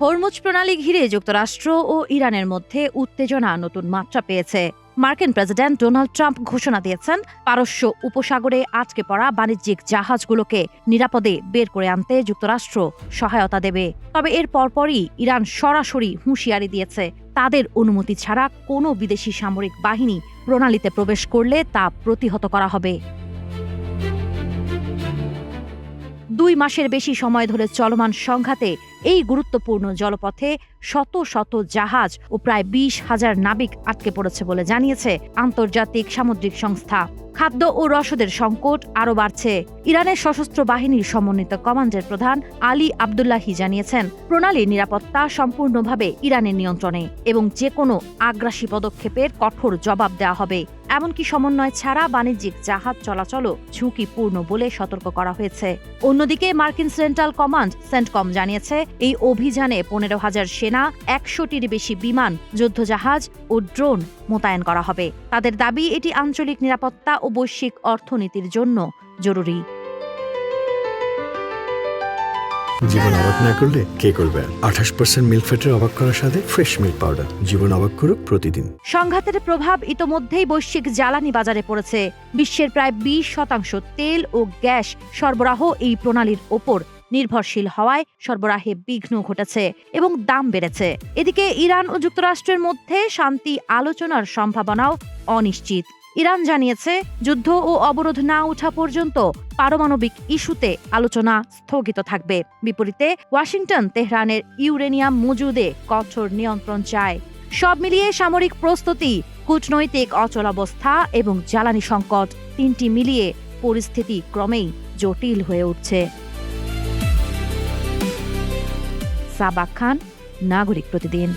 Hormuz প্রণালী ঘিরে যুক্তরাষ্ট্র ও ইরানের মধ্যে উত্তেজনা নতুন মাত্রা পেয়েছে। মার্কিন প্রেসিডেন্ট ডোনাল্ড ট্রাম্প ঘোষণা দিয়েছেন পারস্য উপসাগরে আটকে পড়া বাণিজ্যিক জাহাজগুলোকে নিরাপদে বের করে আনতে যুক্তরাষ্ট্র সহায়তা দেবে। তবে এর পরপরই ইরান সরাসরি হুঁশিয়ারি দিয়েছে তাদের অনুমতি ছাড়া কোনো বিদেশি সামরিক বাহিনী প্রণালীতে প্রবেশ করলে তা প্রতিহত করা হবে। 2 মাসের বেশি সময় ধরে চলমান সংঘাতে এই গুরুত্বপূর্ণ জলপথে শত শত জাহাজ ও প্রায় 20,000 নাবিক আটকে পড়েছে বলে জানিয়েছে আন্তর্জাতিক সামুদ্রিক সংস্থা। খাদ্য ও রসদের সংকট আরও বাড়ছে। ইরানের সশস্ত্র বাহিনীর সমন্বিত কমান্ডের প্রধান আলী আবদুল্লাহি জানিয়েছেন, প্রণালীর নিরাপত্তা সম্পূর্ণভাবে ইরানের নিয়ন্ত্রণে এবং যে কোনো আগ্রাসী পদক্ষেপের কঠোর জবাব দেওয়া হবে। এমনকি সমন্বয় ছাড়া বাণিজ্যিক জাহাজ চলাচলও ঝুঁকিপূর্ণ বলে সতর্ক করা হয়েছে। অন্যদিকে মার্কিন সেন্ট্রাল কমান্ড সেন্টকম জানিয়েছে, এই অভিযানে 15,000 সেনা, 100টির বেশি বিমান, যুদ্ধজাহাজ ও ড্রোন মোতায়েন করা হবে। তাদের দাবি, এটি আঞ্চলিক নিরাপত্তা ও বৈশ্বিক অর্থনীতির জন্য জরুরি। জীবন অবাক না করলে কে করবে? 28% মিল্ক ফ্যাটের অবাক করার সাথে ফ্রেশ মিল্ক পাউডার। জীবন অবাক করুক প্রতিদিন। সংঘাতের প্রভাব ইতোমধ্যেই বৈশ্বিক জ্বালানি বাজারে পড়েছে। বিশ্বের প্রায় 20% তেল ও গ্যাস সরবরাহ এই প্রণালীর ওপর নির্ভরশীল হওয়ায় সরবরাহে বিঘ্ন ঘটেছে এবং দাম বেড়েছে। এদিকে ইরান ও যুক্তরাষ্ট্রের মধ্যে শান্তি আলোচনার সম্ভাবনাও অনিশ্চিত। ইরান জানিয়েছে, যুদ্ধ ও অবরোধ না ওঠা পর্যন্ত পারমাণবিক ইস্যুতে আলোচনা স্থগিত থাকবে। বিপরীতে ওয়াশিংটন তেহরানের ইউরেনিয়াম মজুদে কঠোর নিয়ন্ত্রণ চায়। সব মিলিয়ে সামরিক প্রস্তুতি, কূটনৈতিক অচলাবস্থা এবং জ্বালানি সংকট, তিনটি মিলিয়ে পরিস্থিতি ক্রমেই জটিল হয়ে উঠছে। সাবা খান, নাগরিক প্রতিদিন।